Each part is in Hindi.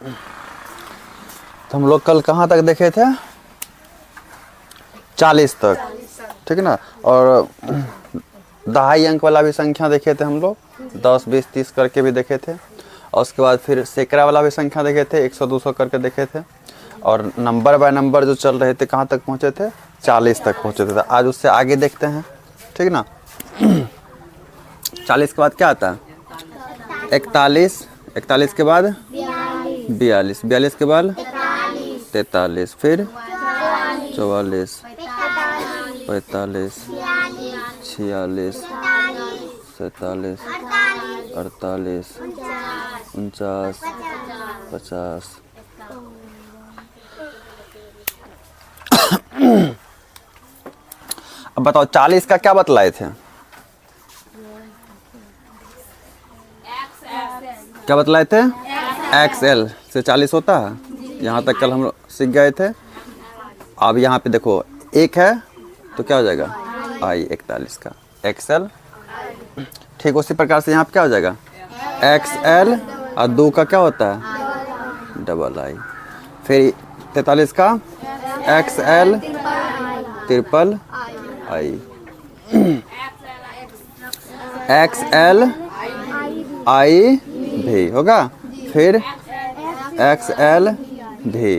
तो हम लोग कल कहाँ तक देखे थे? 40 तक, ठीक है ना। और दहाई अंक वाला भी संख्या देखे थे हम लोग, 10, 20, 30 करके भी देखे थे। और उसके बाद फिर सैकड़ा वाला भी संख्या देखे थे, 100, 200 करके देखे थे। और नंबर बाय नंबर जो चल रहे थे कहाँ तक पहुँचे थे? 40 तक पहुँचे थे। तो आज उससे आगे देखते हैं, ठीक ना। 40 के बाद क्या आता है? 41, 41 के बाद 42, 42 के बाद 43, फिर 44, 45, 46, 47, 48, 49, 50। अब बताओ 40 का क्या बतलाए थे? क्या बतलाए थे? XL से 40 होता है। यहाँ तक कल हम लोग सीख गए थे। अब यहाँ पे देखो एक है तो क्या हो जाएगा? I 41 का XL। ठीक उसी प्रकार से यहाँ पे क्या हो जाएगा? XL और 2 का क्या होता है? Double I। फिर 43 का XL triple I। XL I भी होगा, फिर XL भी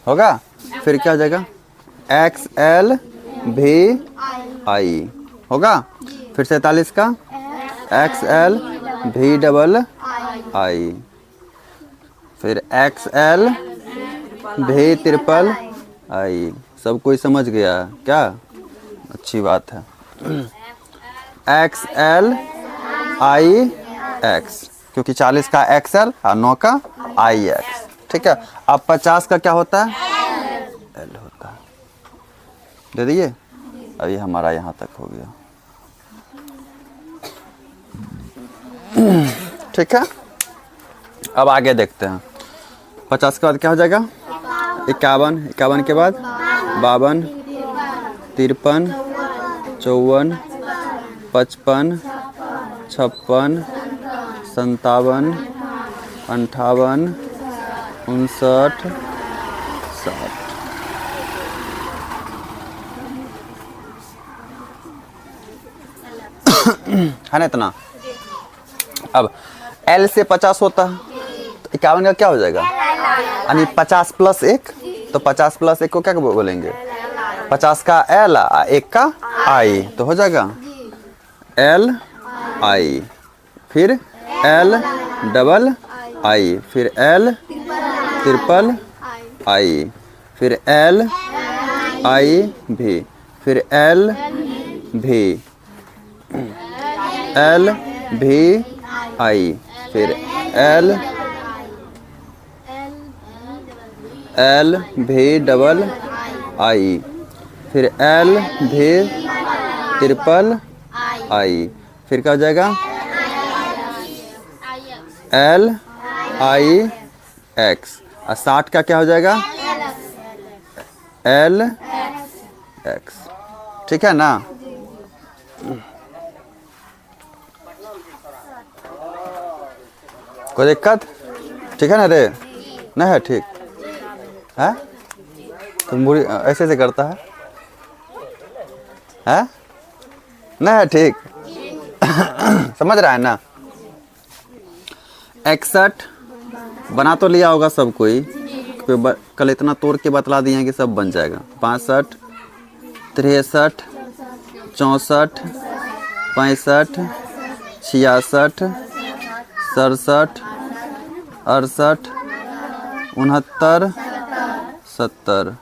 होगा, फिर क्या हो जाएगा? XL भी I होगा, फिर 47 का XL भी डबल I, फिर XL भी ट्रिपल I। सब कोई समझ गया क्या? अच्छी बात है। XL I X, क्योंकि 40 का XL और 9 का IX, ठीक है। अब 50 का क्या होता है? L होता है। दे दिए। अब ये हमारा यहाँ तक हो गया, ठीक है। अब आगे देखते हैं। 50 के बाद क्या हो जाएगा? 51, 51 के बाद 52, 53, 54, 55, 56, 57, 58, 59, 60। है ना इतना? अब L से 50 होता है तो 51 का क्या हो जाएगा? यानी 50 प्लस 1, तो 50 प्लस 1 को क्या बोलेंगे? 50 का L और 1 का I, तो हो जाएगा L I, फिर L डबल I, फिर L ट्रिपल I, फिर L I भी, फिर L भी, L भी I, फिर L भी डबल I, फिर L भी ट्रिपल I, फिर क्या हो जाएगा? L I X। और 60 का क्या हो जाएगा? L X, ठीक है ना। कोई दिक्कत? ठीक है ना रे? नहीं है? ठीक है। तुम बुरी ऐसे ऐसे करता है, हैं? नहीं है? ठीक समझ रहा है ना। 61 बना तो लिया होगा सब कोई, कल इतना तोड़ के बतला दिए हैं कि सब बन जाएगा। 65, 63, 64, 65, 66, 67, 68, 69, 70,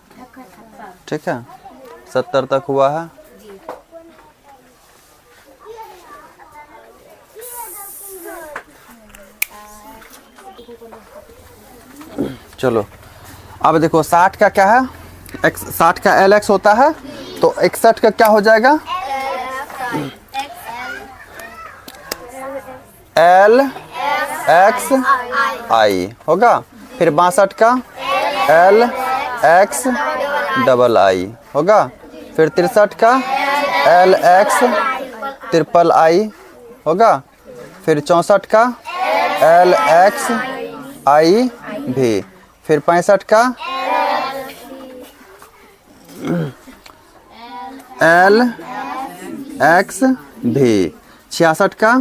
ठीक है। 70 तक हुआ है। चलो अब देखो 60 का क्या है? 60 का LX होता है, तो 61 का क्या हो जाएगा? LX I होगा, फिर 62 का LX डबल I होगा, फिर 63 का LX ट्रिपल I होगा, फिर 64 का LX आई भी। फिर 65 का एल एक्स भी। 66 का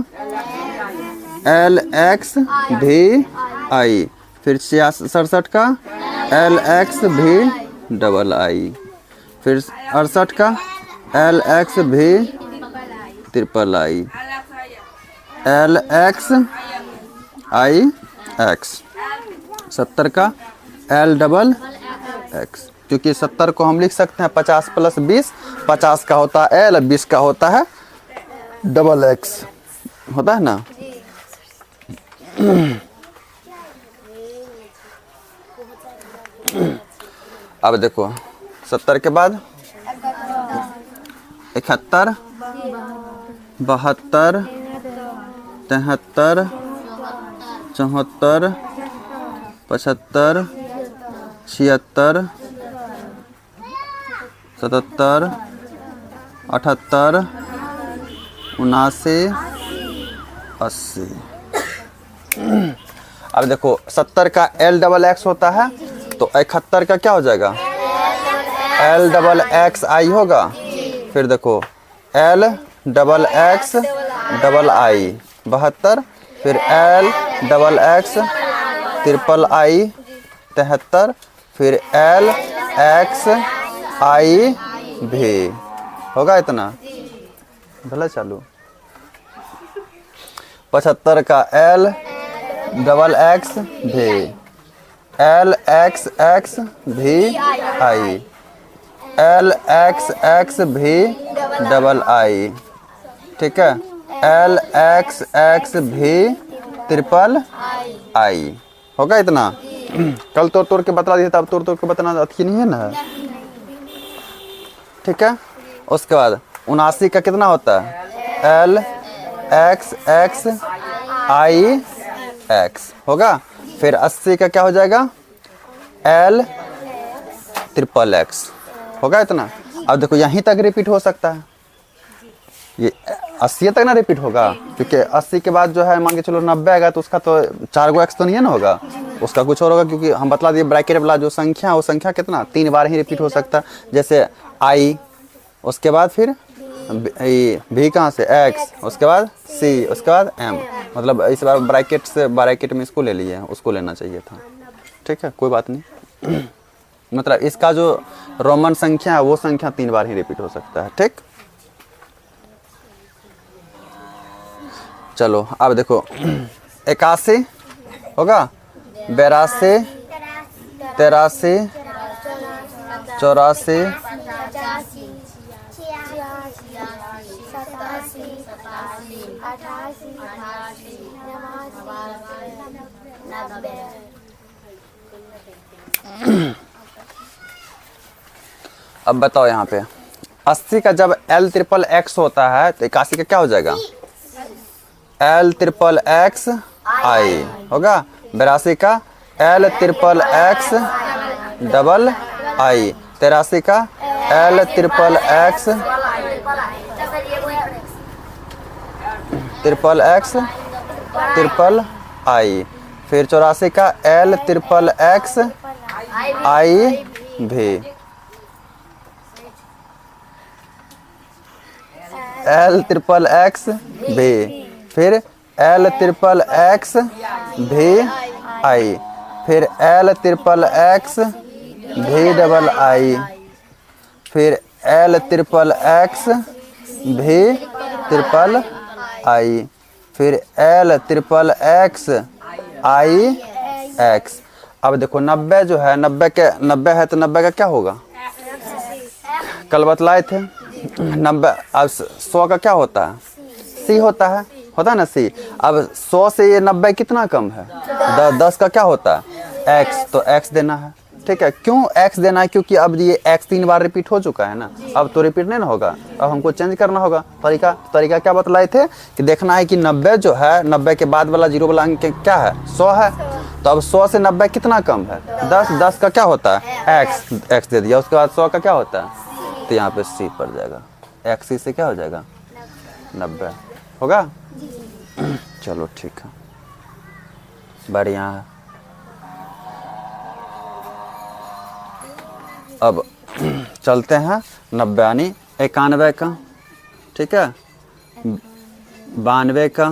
एल एक्स भी आई। फिर 67 का एल एक्स भी डबल आई। फिर 68 का एल एक्स भी ट्रिपल आई। एल एक्स आई एक्स। 70 का एल डबल एक्स, क्योंकि 70 को हम लिख सकते हैं 50 प्लस 20। 50 का होता है एल, 20 का होता है डबल एक्स, होता है ना। अब देखो 70 के बाद 71, 72, 73, 74, 75, 76, 77, 78, 79, 80। अब देखो 70 का एल डबल एक्स होता है, तो 71 का क्या हो जाएगा, एल डबल एक्स आई होगा। फिर देखो एल डबल एक्स डबल आई 72, फिर एल डबल एक्स ट्रिपल आई 73, फिर एल एक्स आई भी होगा इतना। भला चालू 75 का एल डबल एक्स भी, एल एक्स एक्स भी आई, एल एक्स एक्स भी डबल आई, ठीक है। एल एक्स एक्स भी ट्रिपल आई होगा इतना। कल तोड़ के बता दिए, तब तोड़ के बताना अच्छी नहीं है ना, ठीक है। उसके बाद 79 का कितना होता है, एल एक्स एक्स आई एक्स होगा। फिर 80 का क्या हो जाएगा, एल ट्रिपल एक्स होगा इतना। अब देखो यहीं तक रिपीट हो सकता है, ये 80 तक ना रिपीट होगा, क्योंकि 80 के बाद जो है मान के चलो 90 आएगा, तो उसका तो 4 गो एक्स तो नहीं है ना होगा, उसका कुछ और होगा, क्योंकि हम बतला दिए ब्रैकेट वाला जो संख्या है वो संख्या कितना 3 बार ही रिपीट हो सकता है। जैसे आई, उसके बाद फिर भी कहाँ से एक्स, उसके बाद सी, उसके बाद एम, मतलब इस बार ब्रैकेट से ब्रैकेट में इसको ले लिए, उसको लेना चाहिए था, ठीक है, कोई बात नहीं। मतलब इसका जो रोमन संख्या है वो संख्या 3 बार ही रिपीट हो सकता है, ठीक। चलो अब देखो 81 होगा, 82, 83, 84, 88। अब बताओ यहाँ पे 80 का जब एल ट्रिपल एक्स होता है तो 81 का क्या हो जाएगा, एल ट्रिपल एक्स आई होगा। 82 का एल ट्रिपल एक्स डबल आई। 83 का एल ट्रिपल एक्स ट्रिपल आई। फिर 84 का एल ट्रिपल एक्स आई भी, एल ट्रिपल एक्स भी, फिर एल ट्रिपल एक्स भी आई, फिर एल ट्रिपल एक्स भी डबल आई, फिर एल ट्रिपल एक्स भी ट्रिपल आई, फिर एल ट्रिपल एक्स आई एक्स। अब देखो 90 जो है, 90 है तो 90 का क्या होगा, कल बतलाए थे 90। अब 100 का क्या होता है, सी होता है ना सी। अब 100 से ये 90 कितना कम है, 10 का क्या होता है एक्स, तो एक्स देना है, ठीक है। क्यों एक्स देना है, क्योंकि अब ये एक्स 3 बार रिपीट हो चुका है ना, अब तो रिपीट नहीं ना होगा, अब हमको चेंज करना होगा तरीका क्या बतलाए थे कि देखना है कि 90 जो है 90 के बाद वाला जीरो वाला अंक क्या है, 100 है। तो अब 100 से 90 कितना कम है, 10 का क्या होता है एक्स दे दिया। उसके बाद 100 का क्या होता है, तो यहाँ पे सी पड़ जाएगा, एक्स से क्या हो जाएगा 90 होगा। चलो ठीक है, बढ़िया है। अब चलते हैं 90 यानी 91 का, ठीक है, 92 का,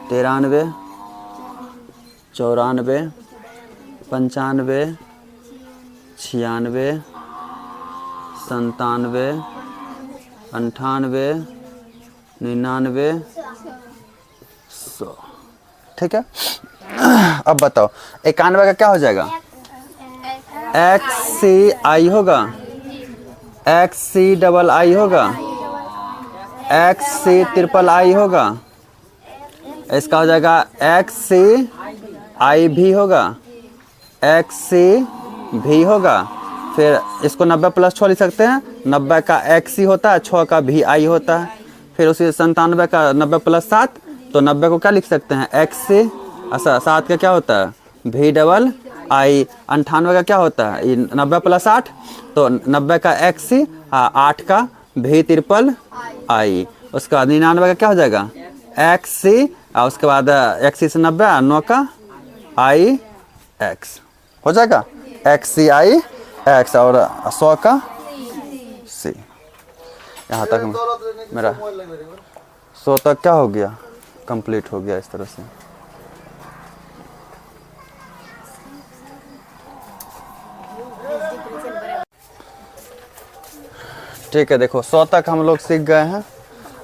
93, 94, 95, 96, 97, 98, 99, 100, ठीक है। अब बताओ 91 का क्या हो जाएगा? एक्स सी आई होगा, एक्स सी डबल आई होगा, एक्स सी ट्रिपल आई होगा, इसका हो जाएगा एक्स सी आई भी होगा, एक्स सी भी होगा। फिर इसको 90 प्लस 6 लिख सकते हैं, 90 का एक्स सी होता है, 6 का भी आई होता है। फिर उसी 97 का 90 प्लस 7, तो 90 को क्या लिख सकते हैं? एक्स सी, 7 का क्या होता है? भी डबल आई। 98 का क्या होता है? 90 प्लस 8, तो 90 का एक्स सी, 8 का भी ट्रिपल आई। उसके बाद 99 का क्या हो जाएगा? एक्स सी, और उसके बाद एक्स सी से 90, 9 का आई एक्स हो जाएगा, एक्स सी आई एक्स, और 100 का सी। यहाँ तक मेरा 100 तक क्या हो गया? कंप्लीट हो गया इस तरह से। ठीक है, देखो 100 तक हम लोग सीख गए हैं।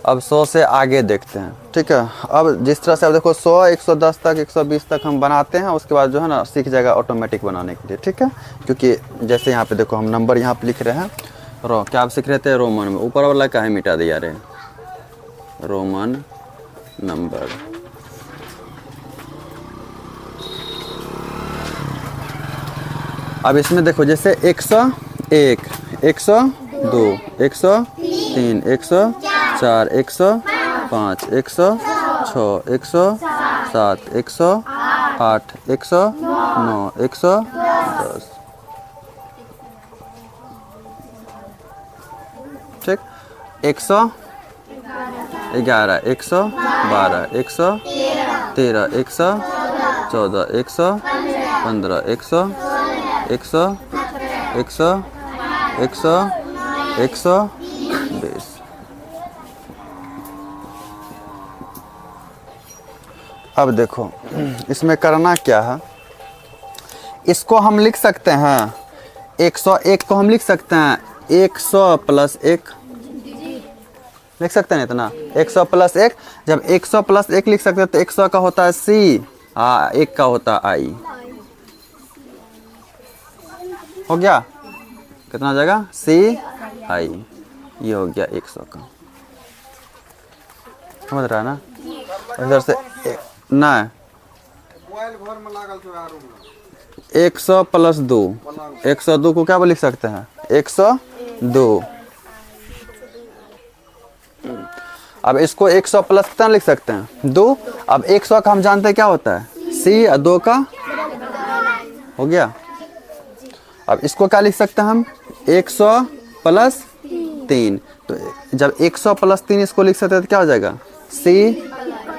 अब 100 से आगे देखते हैं, ठीक है। अब जिस तरह से अब देखो 100, 110 तक, 120 तक हम बनाते हैं, उसके बाद जो है ना सीख जाएगा ऑटोमेटिक बनाने के लिए, ठीक है। क्योंकि जैसे यहाँ पे देखो हम नंबर यहाँ पे लिख रहे हैं, क्या आप सीख रहे थे? रोमन में। ऊपर वाला काहे मिटा दिया रे? Roman number. अब इसमें देखो जैसे 101, 102, 103, 104, 105, 106, 107, 108, 109, 110, ठीक। 111, 112, 113, 114, 115, 100, 120। अब देखो इसमें करना क्या है, इसको हम लिख सकते हैं 101 को हम लिख सकते हैं 100 प्लस 1 लिख सकते हैं इतना, 100 प्लस 1। जब 100 प्लस 1 लिख सकते हैं तो 100 का होता है सी, 1 का होता है आई। हो गया? कितना हो जाएगा? सी आई। ये हो गया 100 का। समझ रहा है ना? इधर से ना 100 प्लस 2, 102 को क्या लिख सकते हैं? 102। अब इसको 100 प्लस कितना लिख सकते हैं? 2। अब 100 का हम जानते हैं क्या होता है? सी, और 2 का हो गया। अब इसको क्या लिख सकते हैं हम? 100 प्लस 3। तो जब 100 प्लस 3 इसको लिख सकते हैं तो क्या हो जाएगा? C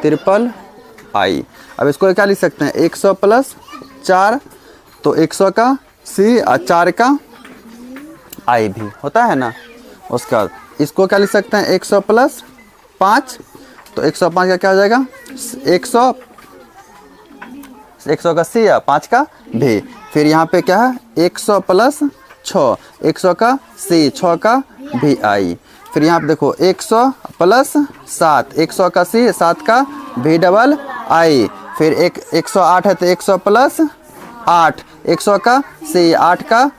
triple I. अब इसको क्या लिख सकते हैं? 100 प्लस 4, तो 100 का सी और 4 का आई भी होता है ना। उसके बाद इसको क्या लिख सकते हैं? 100 प्लस 5, तो 105 का क्या हो जाएगा? 100 का सी या 5 का भी। फिर यहाँ पे क्या है? 100 प्लस 6, 100 का सी, 6 का भी आई। फिर यहाँ पे देखो 100 प्लस 7, 100 का सी, 7 का भी डबल आई। फिर 108 है तो 100 प्लस 8, 100 का सी, 8 का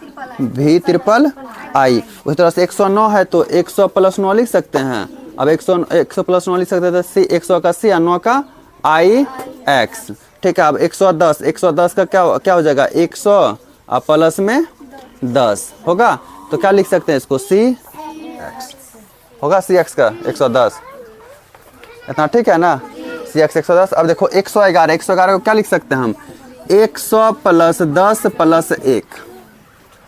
भी ट्रिपल आई। उसी तरह से 109 है तो 100 प्लस 9 लिख सकते हैं। अब 100 प्लस 9 लिख सकते हैं तो सी, 100 का सी और 9 का आई एक्स, ठीक है। अब 110 का क्या हो जाएगा? 100 और प्लस में 10 होगा, तो क्या लिख सकते हैं इसको? सी एक्स होगा, सी एक्स का 110। इतना ठीक है ना? सी एक्स 110। अब देखो 111 को क्या लिख सकते हैं हम? 100 प्लस 10 प्लस 1।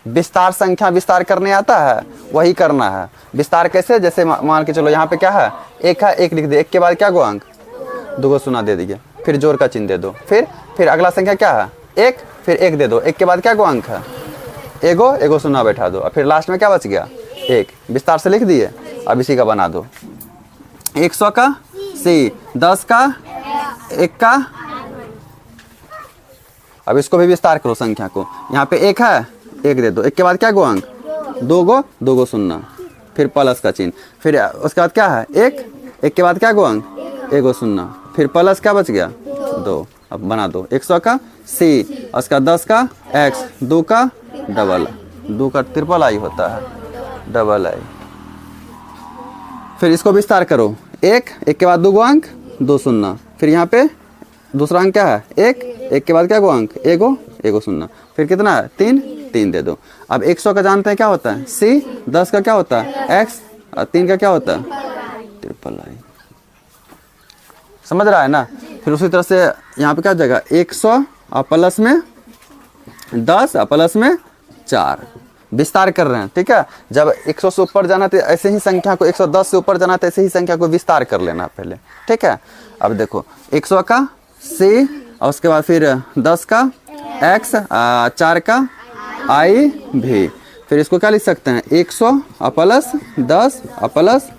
विस्तार संख्या विस्तार करने आता है, वही करना है। विस्तार कैसे? जैसे मान के चलो यहाँ पे क्या है? 1 है, 1 लिख दे, 1 के बाद क्या गो अंक? 2 को सुना दे दीजिए, फिर जोड़ का चिन्ह दे दो। फिर अगला संख्या क्या है? 1, फिर 1 दे दो, 1 के बाद क्या गो अंक है? एगो एगो शून्य बैठा दो, और फिर लास्ट में क्या बच गया, एक। विस्तार से लिख दिए, अब इसी का बना दो। 100 का सी, 10 का, 1 का। अब इसको भी विस्तार करो संख्या को। यहाँ पे 1 है, 1 दे दो। 1 के बाद क्या गो अंक, 2 गो शून्य, फिर प्लस का चिन्ह, फिर उसके बाद क्या है 1, 1 के बाद क्या गो अंक, 1 गो शून्य, फिर प्लस क्या बच गया 2। अब बना दो 100 का सी, उसका 10 का एक्स, 2 का डबल, 2 का ट्रिपल आई होता है, डबल आई। फिर इसको विस्तार करो, 1 के बाद 2 गो अंक, 2 शून्य, फिर यहाँ पे दूसरा अंक क्या है 1 के बाद क्या गो अंक, 1 गो शून्य, फिर कितना है 3 दे दो। अब 100 का जानते हैं क्या होता है सी, 10 का क्या होता है एक्स, और 3 का क्या होता है ट्रिपल आई। समझ रहा है ना। फिर उसी तरह से यहाँ पे क्या जगह 100 और प्लस में 10 और प्लस में 4, विस्तार कर रहे हैं। ठीक है, जब 100 से ऊपर जाना तो ऐसे ही संख्या को, 110 से ऊपर जाना तो ऐसे ही संख्या को विस्तार कर लेना पहले। ठीक है, अब देखो 100 का सी, और उसके बाद फिर 10 का एक्स, 4 का आई भी। फिर इसको क्या लिख सकते हैं 100 और प्लस 10 और प्लस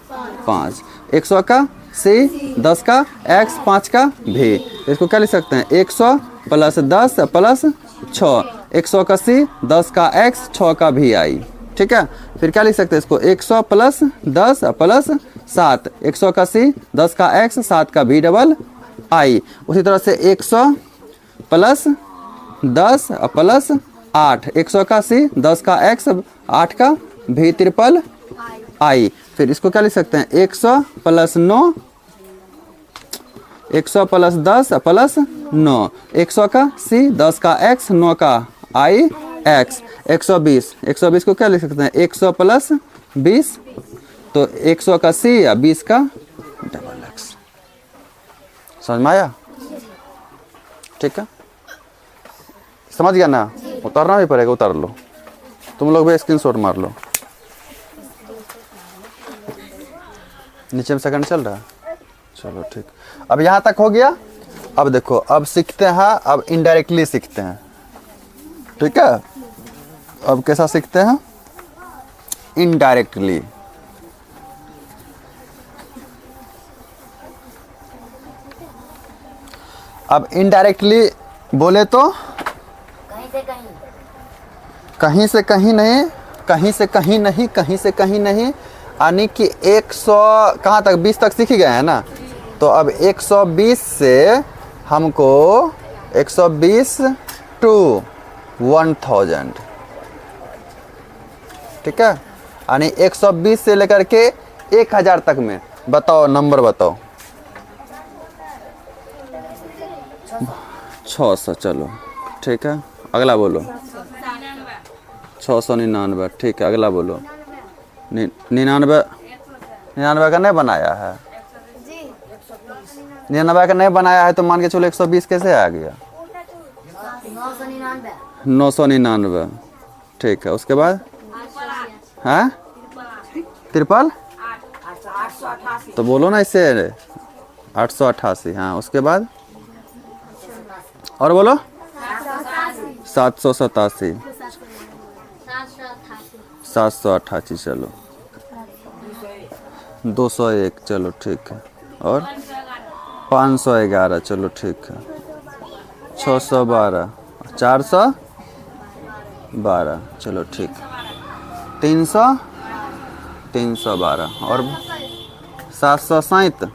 5, 100 का सी, 10 का एक्स, 5 का भी। इसको क्या लिख सकते हैं 100 प्लस 10 प्लस 6, 100 का सी, 10 का एक्स, 6 का भी आई। ठीक है, फिर क्या लिख सकते हैं इसको 100 प्लस 10 प्लस 7, 100 का सी, 10 का एक्स, 7 का भी डबल आई। उसी तरह से 100 प्लस 10 प्लस 8, 100 का सी, 10 का एक्स, 8 का भी ट्रिपल आई। फिर इसको क्या लिख सकते हैं 100 प्लस 9, 100 प्लस 10 प्लस 9, 100 का सी, 10 का एक्स, 9 का आई एक्स, 120 को क्या लिख सकते हैं 100 प्लस 20, तो 100 का सी या 20 का डबल एक्स। समझ में आया। ठीक है, समझ गया ना। उतारना भी पड़ेगा, उतार लो, तुम लोग भी स्क्रीनशॉट मार लो। नीचे में सेकंड चल रहा है, चलो ठीक। अब यहाँ तक हो गया। अब देखो, अब सीखते हैं, अब इनडायरेक्टली सीखते हैं। ठीक है, अब कैसा सीखते हैं इनडायरेक्टली। अब इनडायरेक्टली बोले तो कहीं से कहीं नहीं, कहीं से कहीं नहीं, कहीं से कहीं नहीं, यानी कि 100 कहाँ तक 20 तक सीख गए हैं ना। तो अब 120 से हमको 120 टू 1000, ठीक है, यानी 120 से लेकर के 1000 तक में बताओ, नंबर बताओ। 600, चलो ठीक है, अगला बोलो। 699, ठीक है, अगला बोलो। 99 का नहीं बनाया है, 99 का नहीं बनाया है, तो मान के चलो 120 कैसे आ गया 999, ठीक है। उसके बाद है ट्रिपल, तो बोलो ना इससे 888, हाँ। उसके बाद और बोलो 787, 788, चलो 201, चलो ठीक है, और 511, चलो ठीक है, 612, 412, चलो ठीक, 300, 312, और 760,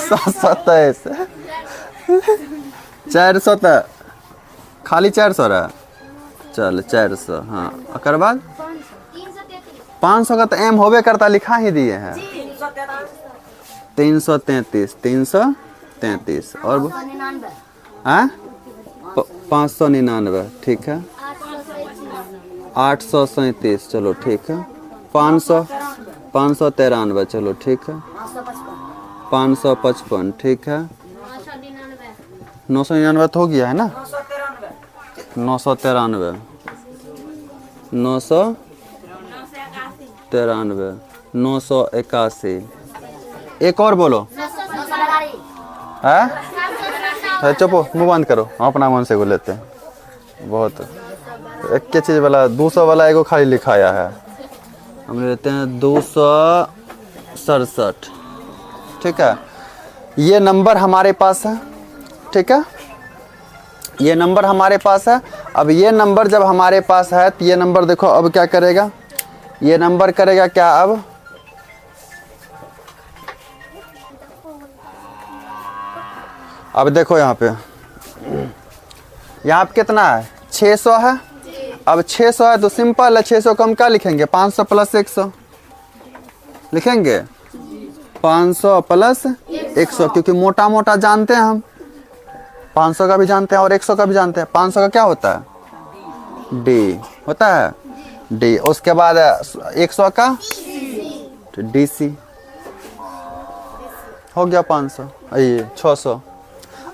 723, 400, खाली 400 रहा, चल 400, हाँ। और बाद 500 का तो एम होबे करता, लिखा ही दिए हैं। 333, 333, और 599, ठीक है, 837, चलो ठीक है, 593, चलो ठीक है, 555, ठीक है, 999 तो हो गया है ना, 993, 993, 981, एक और बोलो है, चुप, मुँह बंद करो, हम अपना मन से बोल लेते हैं बहुत। एक के चीज़ वाला 200 वाला एगो खाली लिखाया है, हम लेते हैं 267। ठीक है, ये नंबर हमारे पास है। ठीक है, ये नंबर हमारे पास है। अब ये नंबर जब हमारे पास है तो ये नंबर देखो अब क्या करेगा, ये नंबर करेगा क्या अब देखो यहाँ पे कितना है, 600 है। अब 600 है तो सिंपल है, 600 को हम क्या लिखेंगे, 500 प्लस 100 लिखेंगे, 500 प्लस 100, क्योंकि मोटा मोटा जानते हैं हम, 500 का भी जानते हैं और 100 का भी जानते हैं। 500 का क्या होता है, डी होता है, डी। उसके बाद 100 का डी सी हो गया 500, ये 600।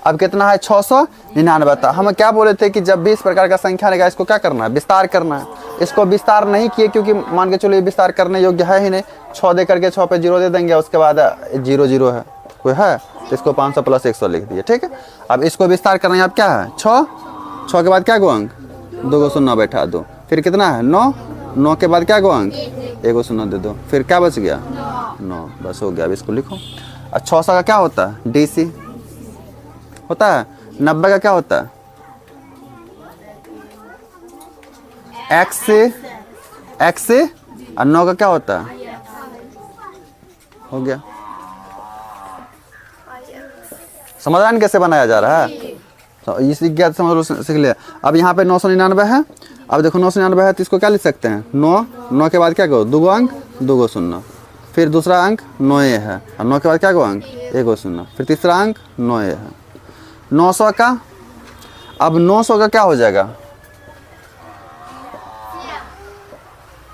अब कितना है, 699। हम क्या बोले थे कि जब भी इस प्रकार का संख्या रहेगा इसको क्या करना है, विस्तार करना है। इसको विस्तार नहीं किए क्योंकि मान के चलो ये विस्तार करने योग्य है ही नहीं। 6 दे करके 6 पे 0 दे देंगे, उसके बाद 0 0 है, कोई है तो इसको 500 प्लस 100 लिख दिए। ठीक है, अब इसको विस्तार करना है। अब क्या है, 6 के बाद क्या गो अंक, 2 गो शून्य बैठा दो, फिर कितना है 9 के बाद क्या गो अंक, 1 गो शून्य दे दो, फिर क्या बच गया 9, बस हो गया। अब इसको लिखो। अब 600 का क्या होता है, डी सी होता है। 90 का क्या होता है, एक्स से, और 9 का क्या होता है, हो गया। समझ रहे हैं कैसे बनाया जा रहा है, तो ये सीख गया, समझ लो, सीख लिया। अब यहाँ पे 999 है। अब देखो 999 है तो इसको क्या लिख सकते हैं, 9 के बाद क्या करो, 2 गो अंक, 2 गो शून्य, फिर दूसरा अंक 9 है, और 9 के बाद क्या गो अंक, 1 गो शून्य, फिर तीसरा अंक 9 है। 900 का, अब 900 का क्या हो जाएगा,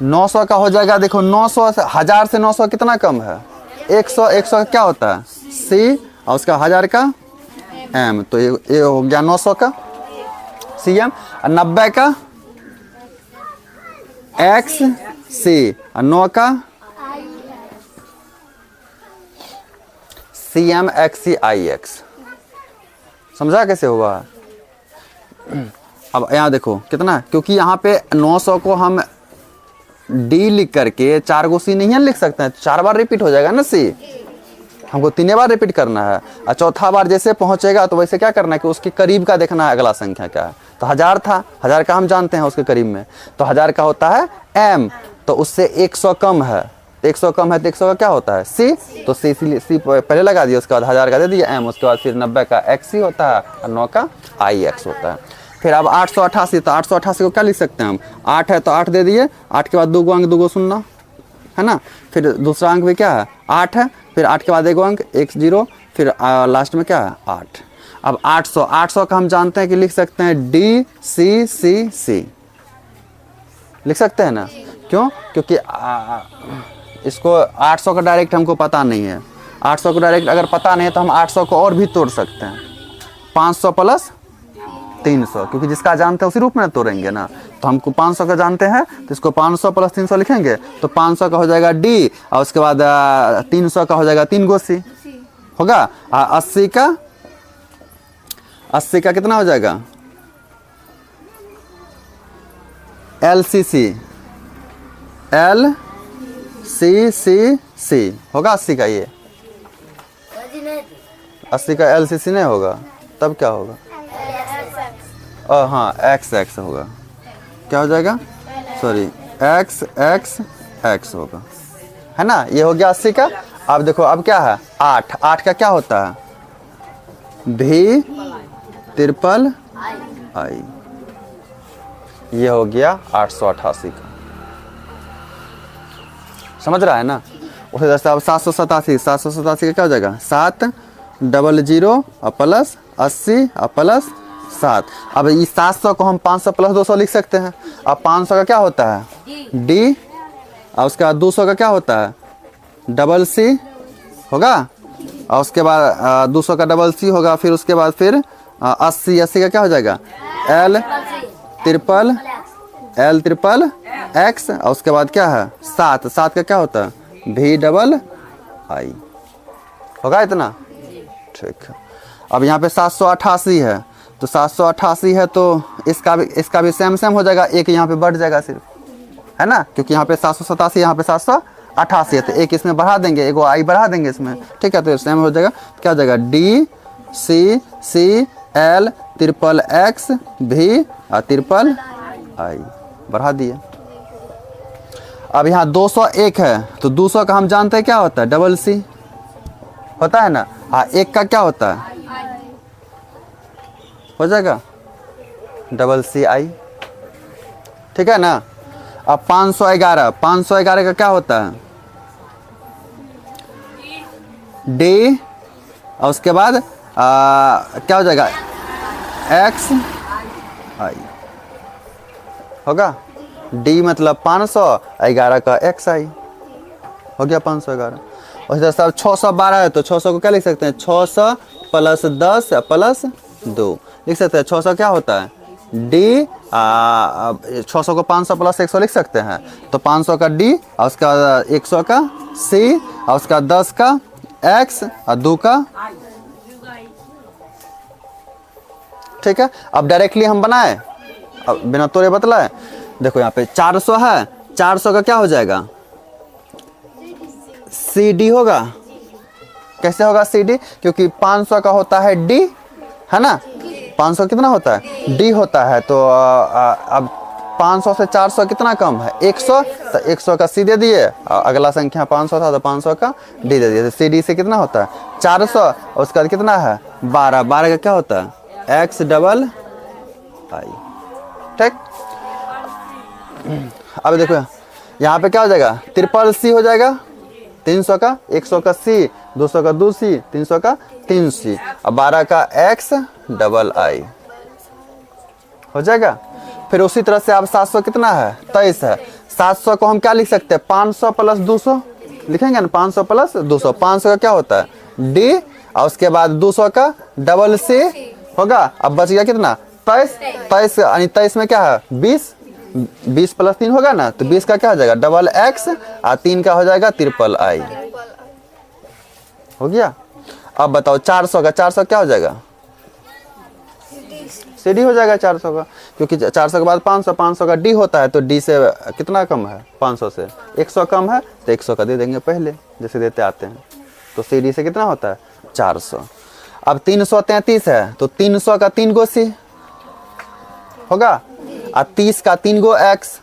900 का हो जाएगा, देखो 900 से 1000 से 900 कितना कम है, 100। 100 का क्या होता है, सी, और उसका 1000 का एम, तो ये हो गया 900 का सी एम। और 90 का एक्स सी, और 9 का सी एम एक्स सी आई एक्स। समझा कैसे हुआ। अब यहाँ देखो कितना, क्योंकि यहाँ पे 900 को हम डी लिख करके 4 गो सी नहीं लिख सकते हैं, 4 बार रिपीट हो जाएगा ना सी, हमको 3 बार रिपीट करना है। और चौथा बार जैसे पहुंचेगा तो वैसे क्या करना है कि उसके करीब का देखना है अगला संख्या क्या है। तो 1000 था, 1000 का हम जानते हैं उसके करीब में, तो 1000 का होता है एम, तो उससे 100 कम है, 100 कम है तो 100 का क्या होता है सी, तो सी पहले लगा दिया, उसके बाद 1000 का दे दिया एम, उसके बाद फिर 90 का एक्स सी होता है और 9 का आई एक्स होता है। फिर अब 888, तो 888 को क्या लिख सकते हैं हम, 8 है तो 8 दे दिए, 8 के बाद 2 गो अंक 2 गो शून्य है ना, फिर दूसरा अंक भी क्या है 8 है, फिर 8 के बाद 1 अंक 1 0, फिर लास्ट में क्या है 8। अब 800 का हम जानते हैं कि लिख सकते हैं डी सी सी सी, लिख सकते हैं ना, क्यों, क्योंकि इसको 800 का डायरेक्ट हमको पता नहीं है। 800 को डायरेक्ट अगर पता नहीं है तो हम 800 को और भी तोड़ सकते हैं, 500 प्लस 300, क्योंकि जिसका जानते हैं उसी रूप में तोड़ेंगे ना। तो हमको 500 का जानते हैं तो इसको 500 प्लस 300 लिखेंगे, तो 500 का हो जाएगा डी, और उसके बाद 300 का हो जाएगा 3 गो सी होगा। 80 का कितना हो जाएगा, L C C, L C सी सी होगा 80 का। ये 80 का एल सी सी नहीं होगा, तब क्या होगा, हाँ एक्स एक्स होगा, क्या हो जाएगा, सॉरी एक्स एक्स एक्स होगा, है ना। ये हो गया 80 का। अब देखो अब क्या है 8 का क्या होता है, भी ट्रिपल आई, ये हो गया 888 का। समझ रहा है ना। उसी तरह से अब 787 का क्या हो जाएगा, 7 00 और प्लस 80 और प्लस 7। अब इस 700 को हम 500 प्लस 200 लिख सकते हैं। अब 500 का क्या होता है डी, और उसके बाद 200 का क्या होता है डबल सी होगा, और उसके बाद 200 का डबल सी होगा, फिर उसके बाद फिर 80 का क्या हो जाएगा एल ट्रिपल एक्स, और उसके बाद क्या है 7 का क्या होता है भी डबल आई होगा, इतना ठीक है। अब यहाँ पे 788 है तो 788 है तो इसका भी सेम सेम हो जाएगा, एक यहाँ पे बढ़ जाएगा सिर्फ, है ना, क्योंकि यहाँ पे 787, यहाँ पे 788 है, तो एक इसमें बढ़ा देंगे, एगो आई बढ़ा देंगे इसमें, ठीक है, तो सेम हो जाएगा। क्या हो जाएगा, D C C L triple X भी ट्रिपल आई, बढ़ा दिए। अब यहाँ 201 है तो 200 का हम जानते हैं क्या होता है, डबल सी होता है ना, हाँ, एक का क्या होता है, हो जाएगा डबल सी आई, ठीक है ना। अब 511 का क्या होता है, डी, और उसके बाद क्या हो जाएगा, एक्स आई होगा, डी मतलब 500, 11 का एक्स आई, हो गया 511। और इधर सब 612 है तो 600 को क्या लिख सकते हैं, 600 प्लस 10 प्लस 2 लिख सकते हैं। 600 क्या होता है, डी, 600 को 500 प्लस 100 लिख सकते हैं, तो 500 का डी, और उसका 100 का सी, और उसका 10 का एक्स, और 2 का, ठीक है। अब डायरेक्टली हम बनाए, अब बिना तोड़े बतलाए, देखो यहाँ पे 400 है, 400 का क्या हो जाएगा, सी डी होगा। कैसे होगा सी डी, क्योंकि 500 का होता है डी, है ना, 500 कितना होता है, डी होता है, तो अब 500 से 400 कितना कम है, 100, तो 100 का सी दे दिए, अगला संख्या 500 था तो 500 का डी दे दिए, तो सी डी से कितना होता है 400, उसका बाद कितना है 12, 12 का क्या होता है एक्स डबल आई, ठीक। अब देखो यहाँ पे क्या हो जाएगा, ट्रिपल सी हो जाएगा, 300 का 100 का सी, 200 का 2 सी, 300 का 3 सी, और 12 का एक्स डबल आई हो जाएगा। फिर उसी तरह से अब 700 कितना है, 23 है, 700 को हम क्या लिख सकते हैं, 500 प्लस 200 लिखेंगे ना, 500 प्लस 200, 500 का क्या होता है डी, और उसके बाद 200 का डबल सी होगा। अब बच गया कितना 23, 23 यानी 23 में क्या है 20, 20 प्लस 3 होगा ना, तो 20 का क्या हो जाएगा डबल एक्स, और 3 का हो जाएगा ट्रिपल आई, हो गया। अब बताओ 400 का, 400 क्या हो जाएगा, सी डी हो जाएगा 400 का, क्योंकि 400 के बाद 500, 500 का डी होता है, तो डी से कितना कम है, 500 से 100 कम है, तो 100 का दे देंगे पहले जैसे देते आते हैं, तो सी डी से कितना होता है 400। अब 333 है तो 300 का 3 गो सी होगा, और 30 का 3 गो एक्स,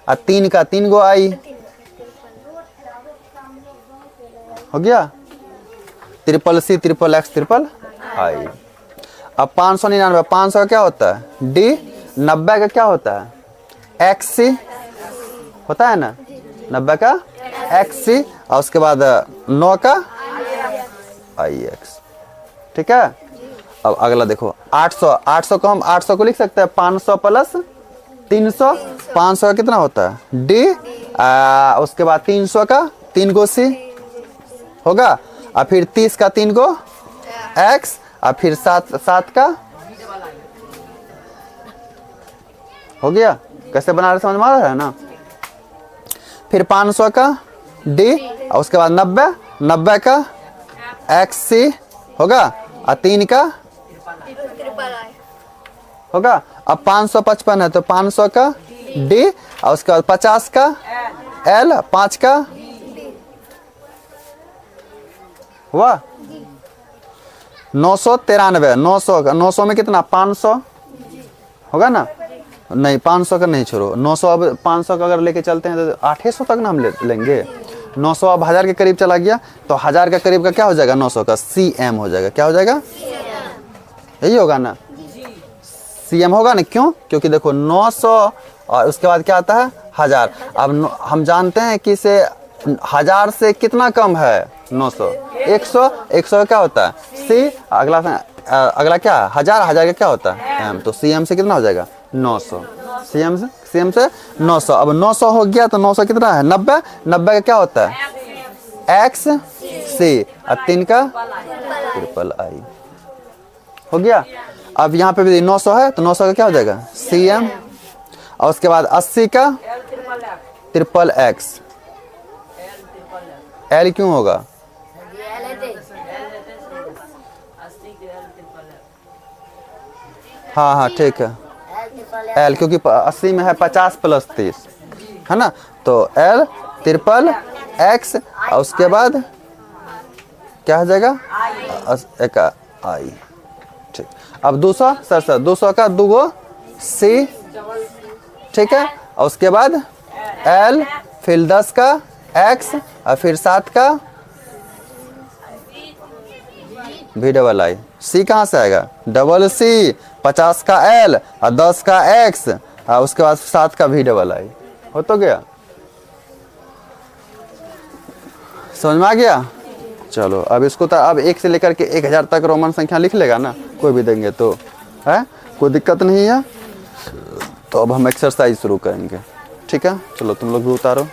और 3 का 3 गो आई, हो गया, triple C triple X triple I. अब 599, 500 का क्या होता है डी, 90 का क्या होता है एक्स सी होता है ना, 90 का एक्स सी, और उसके बाद 9 का आई एक्स, ठीक है। अब अगला देखो 800, 800 को हम 800 को लिख सकते हैं 500 प्लस 300, 500 का कितना होता है डी, उसके बाद 300 का 3 गो सी होगा, और फिर 30 का 3 गो एक्स, और फिर 7 का हो गया। कैसे बना रहे समझ में आ रहा है ना। फिर 500 का डी, और उसके बाद 90 का एक्स सी होगा, और 3 का होगा। अब 555 है तो 500 का डी, और उसके बाद 50 का एल, 5 का हुआ 993, 900 में कितना 500 होगा ना, नहीं 500 का नहीं छोड़ो, 900 अब 500 का अगर लेके चलते हैं तो 800 तक ना हम लेंगे। 900 अब 1000 के करीब चला गया, तो 1000 के करीब का क्या हो जाएगा 900 का सी एम हो जाएगा, क्या हो जाएगा यही होगा ना, सी एम होगा ना। क्यों, क्योंकि देखो 900 और उसके बाद क्या आता है 1000। अब हम जानते हैं कि इसे 1000 से कितना कम है 900, 100, 100 क्या होता है सी, अगला क्या है 1000, 1000 का क्या होता है एम, तो सी एम से कितना हो जाएगा 900, सी एम से 900। अब 900 हो गया तो 900 कितना है 90, 90 का क्या होता है एक्स सी, और 3 का ट्रिपल आई हो गया। अब यहाँ पे भी 900 है तो 900 का क्या हो जाएगा सी एम, और उसके बाद 80 का ट्रिपल एक्स, एल क्यों होगा हाँ हाँ ठीक है, एल क्योंकि 80 में है 50 प्लस 30 है ना, तो एल ट्रिपल एक्स और उसके बाद क्या हो जाएगा एक आई। ठीक, अब 200 सर 200 का 2 सी, ठीक है, और उसके बाद एल फिर 10 का एक्स और फिर 7 का भी डबल आई। सी कहाँ से आएगा, डबल सी 50 का एल और 10 का एक्स और उसके बाद 7 का भी डबल आई। हो तो गया, समझ में आ गया। चलो अब इसको तो अब 1 से लेकर के 1000 तक रोमन संख्या लिख लेगा ना, कोई भी देंगे तो है, कोई दिक्कत नहीं है। तो अब हम एक्सरसाइज शुरू करेंगे, ठीक है। चलो तुम लोग भी उतारो।